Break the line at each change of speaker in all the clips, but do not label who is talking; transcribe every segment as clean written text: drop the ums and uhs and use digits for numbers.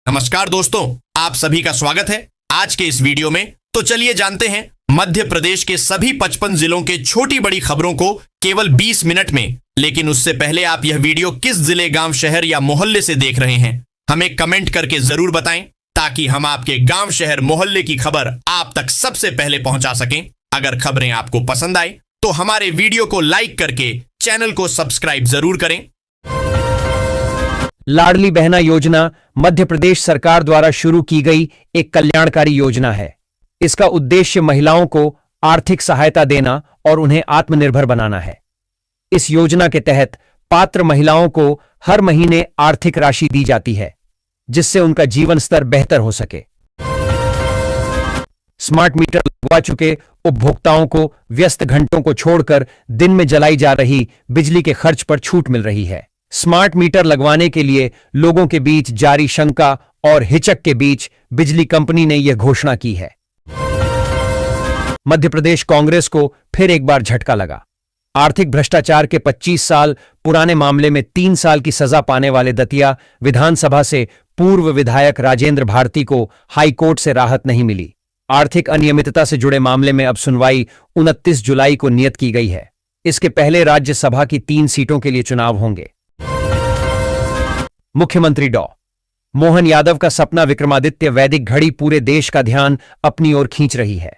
नमस्कार दोस्तों, आप सभी का स्वागत है आज के इस वीडियो में। तो चलिए जानते हैं मध्य प्रदेश के सभी 55 जिलों के छोटी बड़ी खबरों को केवल 20 मिनट में। लेकिन उससे पहले आप यह वीडियो किस जिले, गांव, शहर या मोहल्ले से देख रहे हैं, हमें कमेंट करके जरूर बताएं, ताकि हम आपके गांव, शहर, मोहल्ले की खबर आप तक सबसे पहले पहुंचा सकें। अगर खबरें आपको पसंद आए तो हमारे वीडियो को लाइक करके चैनल को सब्सक्राइब जरूर करें।
लाडली बहना योजना मध्य प्रदेश सरकार द्वारा शुरू की गई एक कल्याणकारी योजना है। इसका उद्देश्य महिलाओं को आर्थिक सहायता देना और उन्हें आत्मनिर्भर बनाना है। इस योजना के तहत पात्र महिलाओं को हर महीने आर्थिक राशि दी जाती है, जिससे उनका जीवन स्तर बेहतर हो सके। स्मार्ट मीटर लगवा चुके उपभोक्ताओं को व्यस्त घंटों को छोड़कर दिन में जलाई जा रही बिजली के खर्च पर छूट मिल रही है। स्मार्ट मीटर लगवाने के लिए लोगों के बीच जारी शंका और हिचक के बीच बिजली कंपनी ने यह घोषणा की है। मध्य प्रदेश कांग्रेस को फिर एक बार झटका लगा। आर्थिक भ्रष्टाचार के 25 साल पुराने मामले में 3 साल की सजा पाने वाले दतिया विधानसभा से पूर्व विधायक राजेंद्र भारती को हाईकोर्ट से राहत नहीं मिली। आर्थिक अनियमितता से जुड़े मामले में अब सुनवाई 29 जुलाई को नियत की गई है। इसके पहले राज्यसभा की 3 सीटों के लिए चुनाव होंगे। मुख्यमंत्री डॉ मोहन यादव का सपना विक्रमादित्य वैदिक घड़ी पूरे देश का ध्यान अपनी ओर खींच रही है।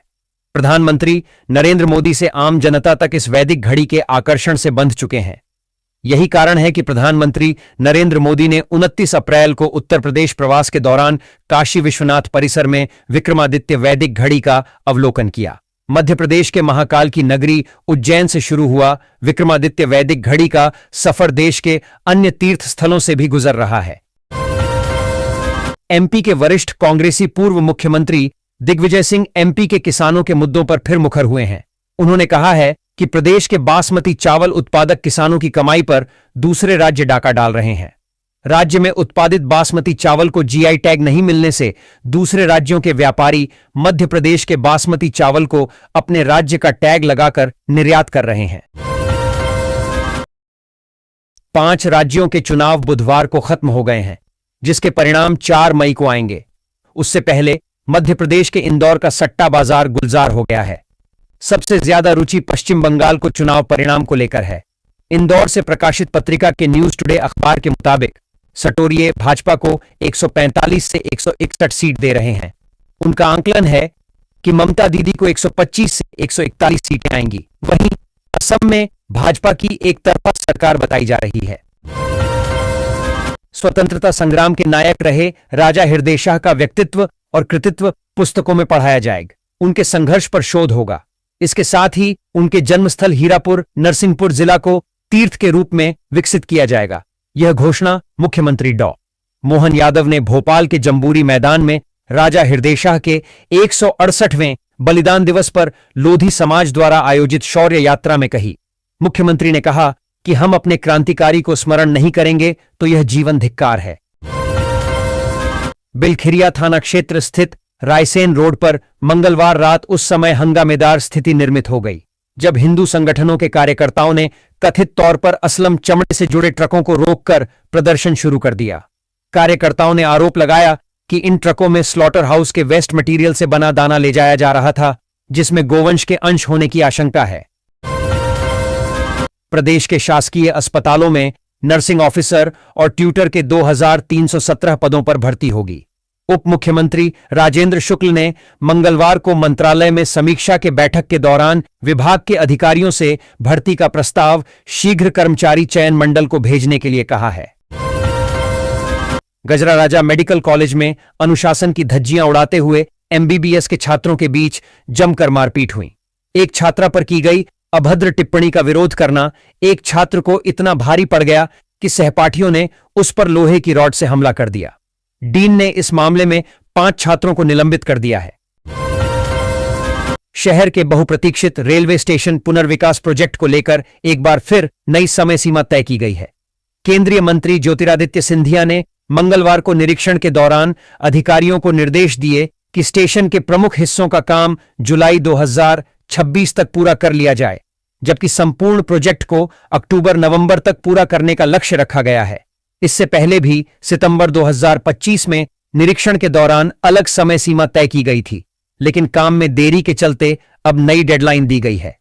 प्रधानमंत्री नरेंद्र मोदी से आम जनता तक इस वैदिक घड़ी के आकर्षण से बंध चुके हैं। यही कारण है कि प्रधानमंत्री नरेंद्र मोदी ने 29 अप्रैल को उत्तर प्रदेश प्रवास के दौरान काशी विश्वनाथ परिसर में विक्रमादित्य वैदिक घड़ी का अवलोकन किया। मध्य प्रदेश के महाकाल की नगरी उज्जैन से शुरू हुआ विक्रमादित्य वैदिक घड़ी का सफर देश के अन्य तीर्थ स्थलों से भी गुजर रहा है। एमपी के वरिष्ठ कांग्रेसी पूर्व मुख्यमंत्री दिग्विजय सिंह एमपी के किसानों के मुद्दों पर फिर मुखर हुए हैं। उन्होंने कहा है कि प्रदेश के बासमती चावल उत्पादक किसानों की कमाई पर दूसरे राज्य डाका डाल रहे हैं। राज्य में उत्पादित बासमती चावल को जीआई टैग नहीं मिलने से दूसरे राज्यों के व्यापारी मध्य प्रदेश के बासमती चावल को अपने राज्य का टैग लगाकर निर्यात कर रहे हैं। 5 राज्यों के चुनाव बुधवार को खत्म हो गए हैं, जिसके परिणाम 4 मई को आएंगे। उससे पहले मध्य प्रदेश के इंदौर का सट्टा बाजार गुलजार हो गया है। सबसे ज्यादा रुचि पश्चिम बंगाल को चुनाव परिणाम को लेकर है। इंदौर से प्रकाशित पत्रिका के न्यूज टुडे अखबार के मुताबिक सटोरिये भाजपा को 145 से 161 सीट दे रहे हैं। उनका आंकलन है कि ममता दीदी को 125 से 141 सीटें आएंगी। वहीं असम में भाजपा की एक तरफा सरकार बताई जा रही है। स्वतंत्रता संग्राम के नायक रहे राजा हृदय शाह का व्यक्तित्व और कृतित्व पुस्तकों में पढ़ाया जाएगा। उनके संघर्ष पर शोध होगा। इसके साथ ही उनके जन्मस्थल हीरापुर नरसिंहपुर जिला को तीर्थ के रूप में विकसित किया जाएगा। यह घोषणा मुख्यमंत्री डॉ मोहन यादव ने भोपाल के जंबूरी मैदान में राजा हृदय शाह के 168वें बलिदान दिवस पर लोधी समाज द्वारा आयोजित शौर्य यात्रा में कही। मुख्यमंत्री ने कहा कि हम अपने क्रांतिकारी को स्मरण नहीं करेंगे तो यह जीवन धिक्कार है। बिलखिरिया थाना क्षेत्र स्थित रायसेन रोड पर मंगलवार रात उस समय हंगामेदार स्थिति निर्मित हो गई, जब हिंदू संगठनों के कार्यकर्ताओं ने कथित तौर पर असलम चमड़े से जुड़े ट्रकों को रोककर प्रदर्शन शुरू कर दिया। कार्यकर्ताओं ने आरोप लगाया कि इन ट्रकों में स्लॉटर हाउस के वेस्ट मटेरियल से बना दाना ले जाया जा रहा था, जिसमें गोवंश के अंश होने की आशंका है। प्रदेश के शासकीय अस्पतालों में नर्सिंग ऑफिसर और ट्यूटर के 2317 पदों पर भर्ती होगी। उप मुख्यमंत्री राजेंद्र शुक्ल ने मंगलवार को मंत्रालय में समीक्षा के बैठक के दौरान विभाग के अधिकारियों से भर्ती का प्रस्ताव शीघ्र कर्मचारी चयन मंडल को भेजने के लिए कहा है। गजरा राजा मेडिकल कॉलेज में अनुशासन की धज्जियां उड़ाते हुए एमबीबीएस के छात्रों के बीच जमकर मारपीट हुई। एक छात्रा पर की गई अभद्र टिप्पणी का विरोध करना एक छात्र को इतना भारी पड़ गया कि सहपाठियों ने उस पर लोहे की रॉड से हमला कर दिया। डीन ने इस मामले में 5 छात्रों को निलंबित कर दिया है। शहर के बहुप्रतीक्षित रेलवे स्टेशन पुनर्विकास प्रोजेक्ट को लेकर एक बार फिर नई समय सीमा तय की गई है। केंद्रीय मंत्री ज्योतिरादित्य सिंधिया ने मंगलवार को निरीक्षण के दौरान अधिकारियों को निर्देश दिए कि स्टेशन के प्रमुख हिस्सों का काम जुलाई 2026 तक पूरा कर लिया जाए, जबकि संपूर्ण प्रोजेक्ट को अक्टूबर-नवंबर तक पूरा करने का लक्ष्य रखा गया है। इससे पहले भी सितंबर 2025 में निरीक्षण के दौरान अलग समय सीमा तय की गई थी, लेकिन काम में देरी के चलते अब नई डेडलाइन दी गई है।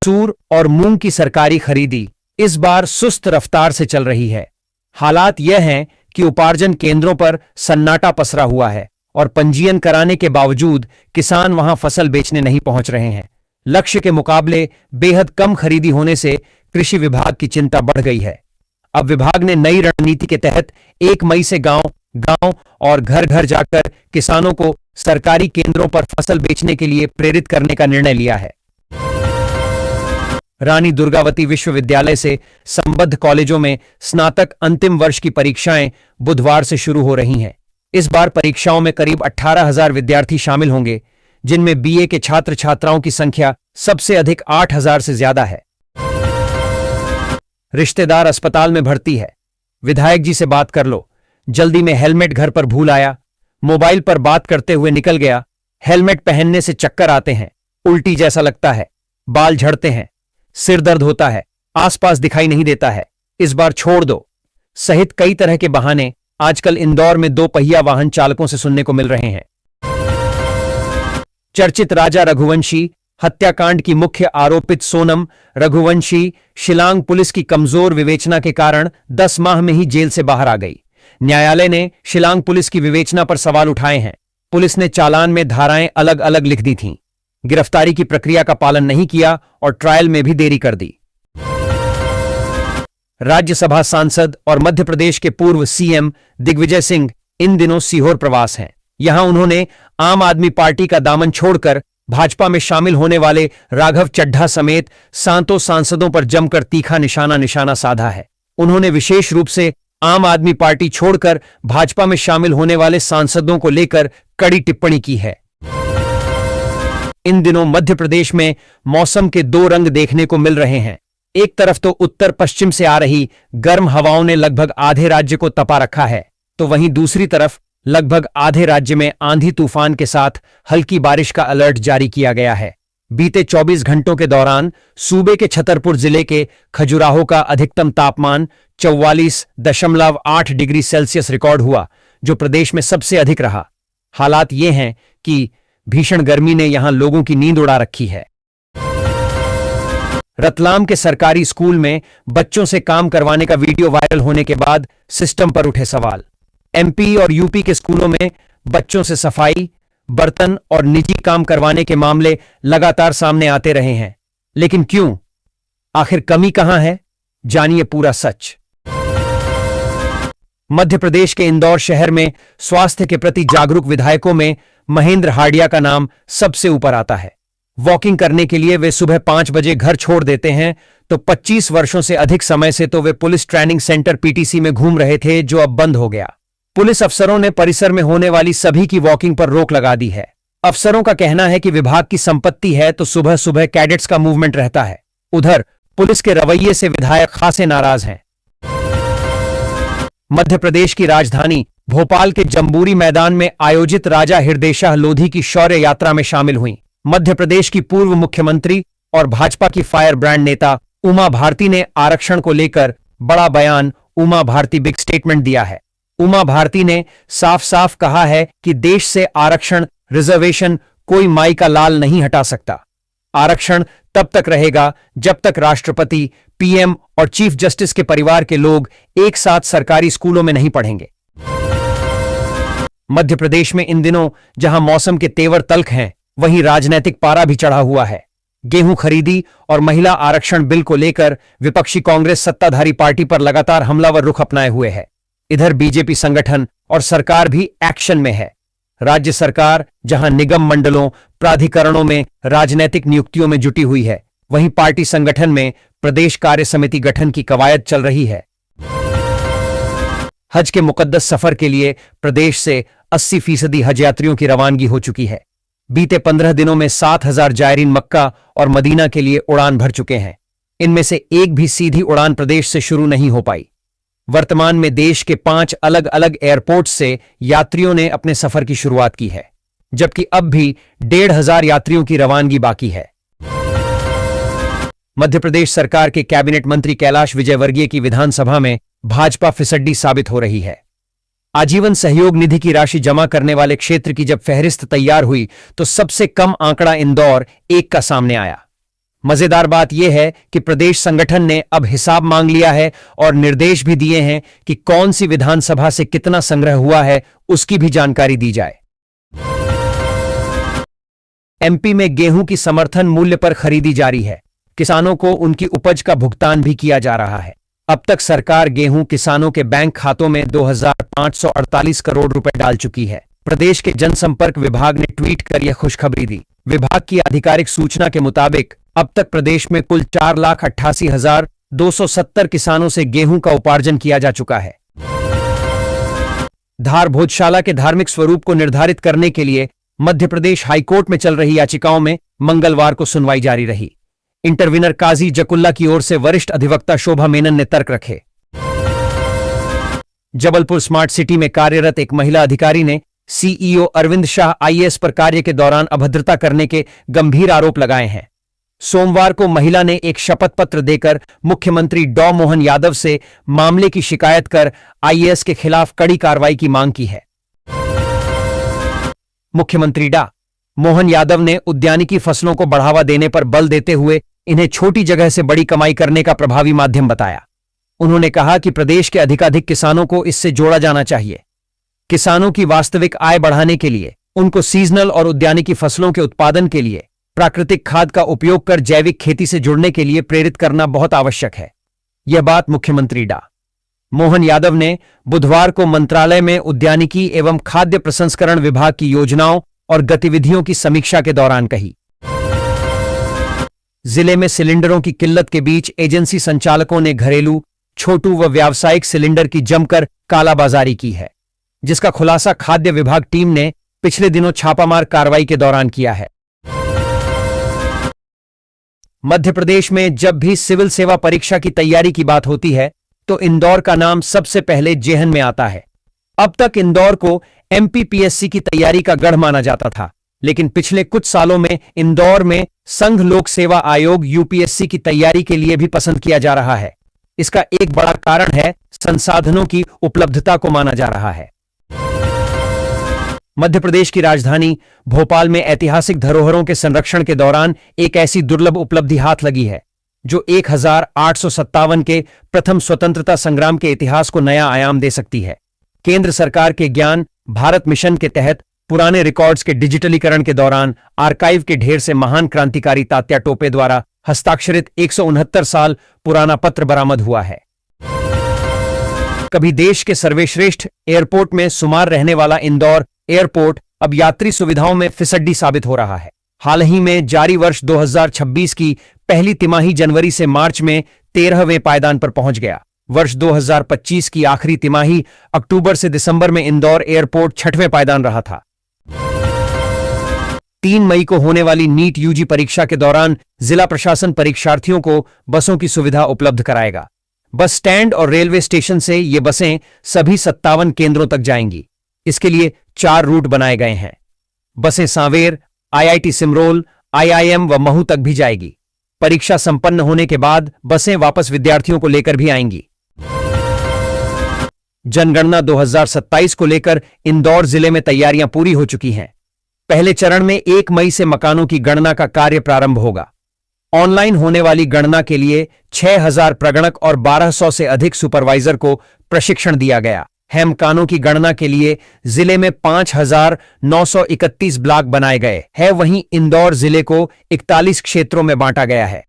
सूर और मूंग की सरकारी खरीदी इस बार सुस्त रफ्तार से चल रही है। हालात यह हैं कि उपार्जन केंद्रों पर सन्नाटा पसरा हुआ है और पंजीयन कराने के बावजूद किसान वहां फसल बेचने नहीं पहुंच रहे हैं। लक्ष्य के मुकाबले बेहद कम खरीदी होने से कृषि विभाग की चिंता बढ़ गई है। अब विभाग ने नई रणनीति के तहत 1 मई से गांव और घर घर जाकर किसानों को सरकारी केंद्रों पर फसल बेचने के लिए प्रेरित करने का निर्णय लिया है। रानी दुर्गावती विश्वविद्यालय से संबद्ध कॉलेजों में स्नातक अंतिम वर्ष की परीक्षाएं बुधवार से शुरू हो रही हैं। इस बार परीक्षाओं में करीब 18,000 विद्यार्थी शामिल होंगे, जिनमें बीए के छात्र छात्राओं की संख्या सबसे अधिक 8,000 से ज्यादा है। रिश्तेदार अस्पताल में भर्ती है, विधायक जी से बात कर लो। जल्दी में हेलमेट घर पर भूल आया, मोबाइल पर बात करते हुए निकल गया। हेलमेट पहनने से चक्कर आते हैं, उल्टी जैसा लगता है, बाल झड़ते हैं, सिर दर्द होता है, आसपास दिखाई नहीं देता है, इस बार छोड़ दो, सहित कई तरह के बहाने आजकल इंदौर में 2 पहिया वाहन चालकों से सुनने को मिल रहे हैं। चर्चित राजा रघुवंशी हत्याकांड की मुख्य आरोपित सोनम रघुवंशी शिलांग पुलिस की कमजोर विवेचना के कारण 10 माह में ही जेल से बाहर आ गई। न्यायालय ने शिलांग पुलिस की विवेचना पर सवाल उठाए हैं। पुलिस ने चालान में धाराएं अलग अलग लिख दी थीं, गिरफ्तारी की प्रक्रिया का पालन नहीं किया और ट्रायल में भी देरी कर दी। राज्यसभा सांसद और मध्य प्रदेश के पूर्व सीएम दिग्विजय सिंह इन दिनों सीहोर प्रवास हैं। यहां उन्होंने आम आदमी पार्टी का दामन छोड़कर भाजपा में शामिल होने वाले राघव चड्ढा समेत 7 सांसदों पर जमकर तीखा निशाना साधा है। उन्होंने विशेष रूप से आम आदमी पार्टी छोड़कर भाजपा में शामिल होने वाले सांसदों को लेकर कड़ी टिप्पणी की है। इन दिनों मध्य प्रदेश में मौसम के 2 रंग देखने को मिल रहे हैं। एक तरफ तो उत्तर पश्चिम से आ रही गर्म हवाओं ने लगभग आधे राज्य को तपा रखा है, तो वहीं दूसरी तरफ लगभग आधे राज्य में आंधी तूफान के साथ हल्की बारिश का अलर्ट जारी किया गया है। बीते 24 घंटों के दौरान सूबे के छतरपुर जिले के खजुराहो का अधिकतम तापमान 44.8 डिग्री सेल्सियस रिकॉर्ड हुआ, जो प्रदेश में सबसे अधिक रहा। हालात ये हैं कि भीषण गर्मी ने यहां लोगों की नींद उड़ा रखी है। रतलाम के सरकारी स्कूल में बच्चों से काम करवाने का वीडियो वायरल होने के बाद सिस्टम पर उठे सवाल। एमपी और यूपी के स्कूलों में बच्चों से सफाई, बर्तन और निजी काम करवाने के मामले लगातार सामने आते रहे हैं, लेकिन क्यों? आखिर कमी कहां है? जानिए पूरा सच। मध्य प्रदेश के इंदौर शहर में स्वास्थ्य के प्रति जागरूक विधायकों में महेंद्र हार्डिया का नाम सबसे ऊपर आता है। वॉकिंग करने के लिए वे सुबह 5 बजे घर छोड़ देते हैं, तो 25 वर्षों से अधिक समय से तो वे पुलिस ट्रेनिंग सेंटर पीटीसी में घूम रहे थे, जो अब बंद हो गया। पुलिस अफसरों ने परिसर में होने वाली सभी की वॉकिंग पर रोक लगा दी है। अफसरों का कहना है कि विभाग की संपत्ति है, तो सुबह सुबह कैडेट्स का मूवमेंट रहता है। उधर पुलिस के रवैये से विधायक खासे नाराज हैं। मध्य प्रदेश की राजधानी भोपाल के जम्बूरी मैदान में आयोजित राजा हृदयशाह लोधी की शौर्य यात्रा में शामिल हुई मध्य प्रदेश की पूर्व मुख्यमंत्री और भाजपा की फायर ब्रांड नेता उमा भारती ने आरक्षण को लेकर बड़ा बयान उमा भारती बिग स्टेटमेंट दिया है। उमा भारती ने साफ साफ कहा है कि देश से आरक्षण रिजर्वेशन कोई माई का लाल नहीं हटा सकता। आरक्षण तब तक रहेगा जब तक राष्ट्रपति, पीएम और चीफ जस्टिस के परिवार के लोग एक साथ सरकारी स्कूलों में नहीं पढ़ेंगे। मध्य प्रदेश में इन दिनों जहां मौसम के तेवर तल्ख हैं, वहीं राजनीतिक पारा भी चढ़ा हुआ है। गेहूं खरीदी और महिला आरक्षण बिल को लेकर विपक्षी कांग्रेस सत्ताधारी पार्टी पर लगातार हमलावर रुख अपनाए हुए है। इधर बीजेपी संगठन और सरकार भी एक्शन में है। राज्य सरकार जहां निगम मंडलों, प्राधिकरणों में राजनैतिक नियुक्तियों में जुटी हुई है, वहीं पार्टी संगठन में प्रदेश कार्य समिति गठन की कवायद चल रही है। हज के मुकद्दस सफर के लिए प्रदेश से 80% हज यात्रियों की रवानगी हो चुकी है। बीते 15 दिनों में 7,000 जायरीन मक्का और मदीना के लिए उड़ान भर चुके हैं। इनमें से एक भी सीधी उड़ान प्रदेश से शुरू नहीं हो पाई। वर्तमान में देश के 5 अलग अलग एयरपोर्ट से यात्रियों ने अपने सफर की शुरुआत की है, जबकि अब भी 1,500 यात्रियों की रवानगी बाकी है। मध्य प्रदेश सरकार के कैबिनेट मंत्री कैलाश विजयवर्गीय की विधानसभा में भाजपा फिसड्डी साबित हो रही है। आजीवन सहयोग निधि की राशि जमा करने वाले क्षेत्र की जब फहरिस्त तैयार हुई तो सबसे कम आंकड़ा इंदौर 1 का सामने आया। मजेदार बात यह है कि प्रदेश संगठन ने अब हिसाब मांग लिया है और निर्देश भी दिए हैं कि कौन सी विधानसभा से कितना संग्रह हुआ है उसकी भी जानकारी दी जाए। एमपी में गेहूं की समर्थन मूल्य पर खरीदी जारी है। किसानों को उनकी उपज का भुगतान भी किया जा रहा है। अब तक सरकार गेहूं किसानों के बैंक खातों में 2,548 करोड़ रुपए डाल चुकी है। प्रदेश के जनसंपर्क विभाग ने ट्वीट कर यह खुशखबरी दी। विभाग की आधिकारिक सूचना के मुताबिक अब तक प्रदेश में कुल 4,88,270 किसानों से गेहूं का उपार्जन किया जा चुका है। धार भोजशाला के धार्मिक स्वरूप को निर्धारित करने के लिए मध्य प्रदेश हाईकोर्ट में चल रही याचिकाओं में मंगलवार को सुनवाई जारी रही। इंटरविनर काजी जकुल्ला की ओर से वरिष्ठ अधिवक्ता शोभा मेनन ने तर्क रखे। जबलपुर स्मार्ट सिटी में कार्यरत एक महिला अधिकारी ने सीईओ अरविंद शाह आईएएस पर कार्य के दौरान अभद्रता करने के गंभीर आरोप लगाए हैं। सोमवार को महिला ने एक शपथ पत्र देकर मुख्यमंत्री डॉ मोहन यादव से मामले की शिकायत कर आईएएस के खिलाफ कड़ी कार्रवाई की मांग की है। मुख्यमंत्री डॉ मोहन यादव ने उद्यानिकी फसलों को बढ़ावा देने पर बल देते हुए इन्हें छोटी जगह से बड़ी कमाई करने का प्रभावी माध्यम बताया। उन्होंने कहा कि प्रदेश के अधिकाधिक किसानों को इससे जोड़ा जाना चाहिए। किसानों की वास्तविक आय बढ़ाने के लिए उनको सीजनल और उद्यानिकी फसलों के उत्पादन के लिए प्राकृतिक खाद का उपयोग कर जैविक खेती से जुड़ने के लिए प्रेरित करना बहुत आवश्यक है। यह बात मुख्यमंत्री डॉ मोहन यादव ने बुधवार को मंत्रालय में उद्यानिकी एवं खाद्य प्रसंस्करण विभाग की योजनाओं और गतिविधियों की समीक्षा के दौरान कही। जिले में सिलेंडरों की किल्लत के बीच एजेंसी संचालकों ने घरेलू, छोटू व व्यावसायिक सिलेंडर की जमकर कालाबाजारी की है, जिसका खुलासा खाद्य विभाग टीम ने पिछले दिनों छापामार कार्रवाई के दौरान किया है। मध्य प्रदेश में जब भी सिविल सेवा परीक्षा की तैयारी की बात होती है तो इंदौर का नाम सबसे पहले जेहन में आता है। अब तक इंदौर को एमपीपीएससी की तैयारी का गढ़ माना जाता था, लेकिन पिछले कुछ सालों में इंदौर में संघ लोक सेवा आयोग यूपीएससी की तैयारी के लिए भी पसंद किया जा रहा है। इसका एक बड़ा कारण है संसाधनों की उपलब्धता को माना जा रहा है। मध्य प्रदेश की राजधानी भोपाल में ऐतिहासिक धरोहरों के संरक्षण के दौरान एक ऐसी दुर्लभ उपलब्धि हाथ लगी है जो 1857 के प्रथम स्वतंत्रता संग्राम के इतिहास को नया आयाम दे सकती है। केंद्र सरकार के ज्ञान भारत मिशन के तहत पुराने रिकॉर्ड्स के डिजिटलीकरण के दौरान आर्काइव के ढेर से महान क्रांतिकारी तात्या टोपे द्वारा हस्ताक्षरित 169 साल पुराना पत्र बरामद हुआ है। कभी देश के सर्वश्रेष्ठ एयरपोर्ट में शुमार रहने वाला इंदौर एयरपोर्ट अब यात्री सुविधाओं में फिसड्डी साबित हो रहा है। हाल ही में जारी वर्ष 2026 की पहली तिमाही जनवरी से मार्च में 13वें पायदान पर पहुंच गया। वर्ष 2025 की आखिरी तिमाही अक्टूबर से दिसंबर में इंदौर एयरपोर्ट 6वें पायदान रहा था। 3 मई को होने वाली नीट यूजी परीक्षा के दौरान जिला प्रशासन परीक्षार्थियों को बसों की सुविधा उपलब्ध कराएगा। बस स्टैंड और रेलवे स्टेशन से ये बसें सभी 57 केंद्रों तक जाएंगी। इसके लिए 4 रूट बनाए गए हैं। बसें सांवेर, आईआईटी सिमरोल, आईआईएम व महू तक भी जाएगी। परीक्षा संपन्न होने के बाद बसें वापस विद्यार्थियों को लेकर भी आएंगी। जनगणना 2027 को लेकर इंदौर जिले में तैयारियां पूरी हो चुकी हैं। पहले चरण में 1 मई से मकानों की गणना का कार्य प्रारंभ होगा। ऑनलाइन होने वाली गणना के लिए 6,000 प्रगणक और 1,200 से अधिक सुपरवाइजर को प्रशिक्षण दिया गया है। मकानों की गणना के लिए जिले में 5,931 ब्लॉक बनाए गए हैं। वहीं इंदौर जिले को 41 क्षेत्रों में बांटा गया है।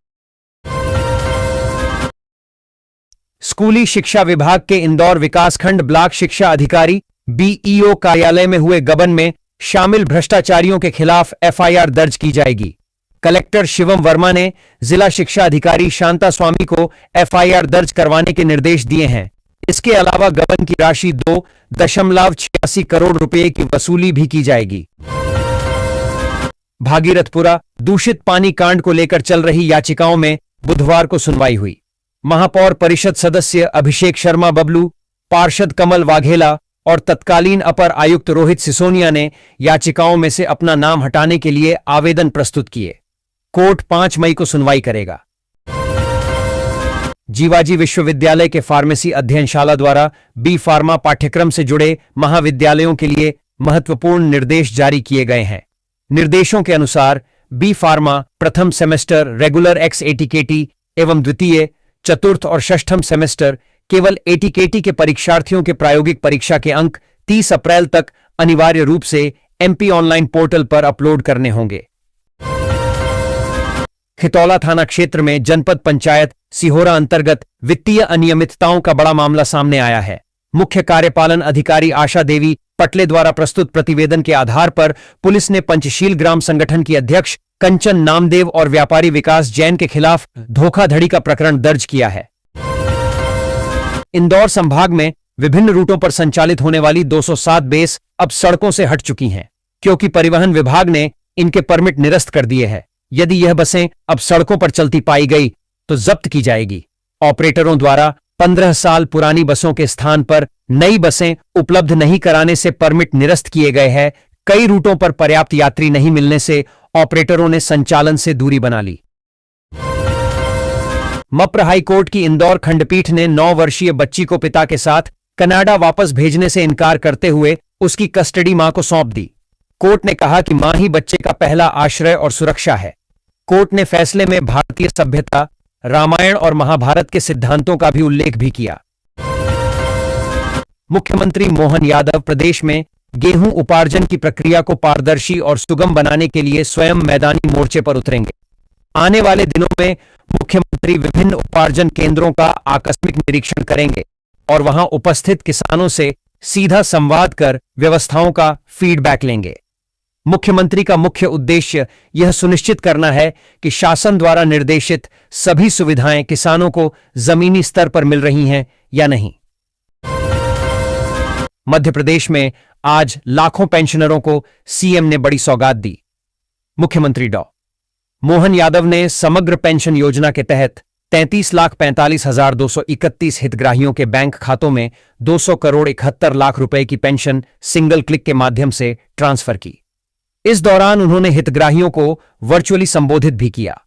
स्कूली शिक्षा विभाग के इंदौर विकासखंड ब्लॉक शिक्षा अधिकारी बीईओ कार्यालय में हुए गबन में शामिल भ्रष्टाचारियों के खिलाफ एफआईआर दर्ज की जाएगी। कलेक्टर शिवम वर्मा ने जिला शिक्षा अधिकारी शांता स्वामी को एफआईआर दर्ज करवाने के निर्देश दिए हैं। इसके अलावा गबन की राशि 2.86 करोड़ रुपए की वसूली भी की जाएगी। भागीरथपुरा दूषित पानी कांड को लेकर चल रही याचिकाओं में बुधवार को सुनवाई हुई। महापौर परिषद सदस्य अभिषेक शर्मा बबलू, पार्षद कमल वाघेला और तत्कालीन अपर आयुक्त रोहित सिसोनिया ने याचिकाओं में से अपना नाम हटाने के लिए आवेदन प्रस्तुत किए। कोर्ट 5 मई को सुनवाई करेगा। जीवाजी विश्वविद्यालय के फार्मेसी अध्ययनशाला द्वारा बी फार्मा पाठ्यक्रम से जुड़े महाविद्यालयों के लिए महत्वपूर्ण निर्देश जारी किए गए हैं। निर्देशों के अनुसार बी फार्मा प्रथम सेमेस्टर रेगुलर एक्स एटीकेटी एवं द्वितीय, चतुर्थ और षष्ठम सेमेस्टर केवल एटीकेटी के परीक्षार्थियों के प्रायोगिक परीक्षा के अंक 30 अप्रैल तक अनिवार्य रूप से एमपी ऑनलाइन पोर्टल पर अपलोड करने होंगे। खितौला थाना क्षेत्र में जनपद पंचायत सिहोरा अंतर्गत वित्तीय अनियमितताओं का बड़ा मामला सामने आया है। मुख्य कार्यपालन अधिकारी आशा देवी पटले द्वारा प्रस्तुत प्रतिवेदन के आधार पर पुलिस ने पंचशील ग्राम संगठन की अध्यक्ष कंचन नामदेव और व्यापारी विकास जैन के खिलाफ धोखाधड़ी का प्रकरण दर्ज किया है। इंदौर संभाग में विभिन्न रूटों पर संचालित होने वाली 207 बेस अब सड़कों से हट चुकी हैं, क्योंकि परिवहन विभाग ने इनके परमिट निरस्त कर दिए हैं। यदि यह बसें अब सड़कों पर चलती पाई गई तो जब्त की जाएगी। ऑपरेटरों द्वारा 15 साल पुरानी बसों के स्थान पर नई बसें उपलब्ध नहीं कराने से परमिट निरस्त किए गए हैं। कई रूटों पर पर्याप्त यात्री नहीं मिलने से ऑपरेटरों ने संचालन से दूरी बना ली। मप्र हाईकोर्ट की इंदौर खंडपीठ ने 9 वर्षीय बच्ची को पिता के साथ कनाडा वापस भेजने से इनकार करते हुए उसकी कस्टडी मां को सौंप दी। कोर्ट ने कहा कि मां ही बच्चे का पहला आश्रय और सुरक्षा है। कोर्ट ने फैसले में भारतीय सभ्यता, रामायण और महाभारत के सिद्धांतों का भी उल्लेख भी किया। मुख्यमंत्री मोहन यादव प्रदेश में गेहूं उपार्जन की प्रक्रिया को पारदर्शी और सुगम बनाने के लिए स्वयं मैदानी मोर्चे पर उतरेंगे। आने वाले दिनों में मुख्यमंत्री विभिन्न उपार्जन केंद्रों का आकस्मिक निरीक्षण करेंगे और वहां उपस्थित किसानों से सीधा संवाद कर व्यवस्थाओं का फीडबैक लेंगे। मुख्यमंत्री का मुख्य उद्देश्य यह सुनिश्चित करना है कि शासन द्वारा निर्देशित सभी सुविधाएं किसानों को जमीनी स्तर पर मिल रही हैं या नहीं। मध्य प्रदेश में आज लाखों पेंशनरों को सीएम ने बड़ी सौगात दी। मुख्यमंत्री डॉ मोहन यादव ने समग्र पेंशन योजना के तहत 33,45,231 हितग्राहियों के बैंक खातों में 200 करोड़ 71 लाख रुपए की पेंशन सिंगल क्लिक के माध्यम से ट्रांसफर की। इस दौरान उन्होंने हितग्राहियों को वर्चुअली संबोधित भी किया।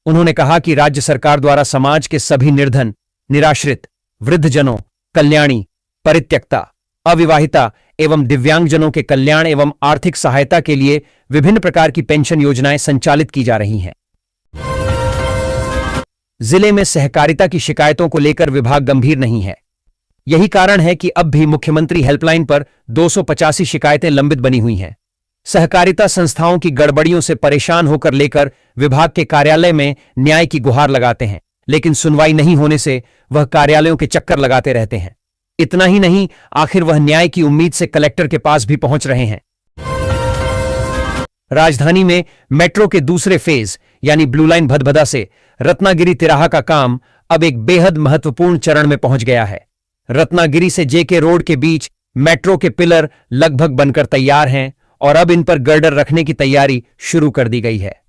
उन्होंने कहा कि राज्य सरकार द्वारा समाज के सभी निर्धन, निराश्रित, वृद्धजनों, कल्याणी, परित्यक्ता, अविवाहिता एवं दिव्यांगजनों के कल्याण एवं आर्थिक सहायता के लिए विभिन्न प्रकार की पेंशन योजनाएं संचालित की जा रही हैं। जिले में सहकारिता की शिकायतों को लेकर विभाग गंभीर नहीं है। यही कारण है कि अब भी मुख्यमंत्री हेल्पलाइन पर 285 शिकायतें लंबित बनी हुई हैं। सहकारिता संस्थाओं की गड़बड़ियों से परेशान होकर लेकर विभाग के कार्यालय में न्याय की गुहार लगाते हैं, लेकिन सुनवाई नहीं होने से वह कार्यालयों के चक्कर लगाते रहते हैं। इतना ही नहीं, आखिर वह न्याय की उम्मीद से कलेक्टर के पास भी पहुंच रहे हैं। राजधानी में मेट्रो के दूसरे फेज यानी ब्लू लाइन भदभदा से रत्नागिरी तिराहा का काम अब एक बेहद महत्वपूर्ण चरण में पहुंच गया है। रत्नागिरी से जेके रोड के बीच मेट्रो के पिलर लगभग बनकर तैयार हैं और अब इन पर गर्डर रखने की तैयारी शुरू कर दी गई है।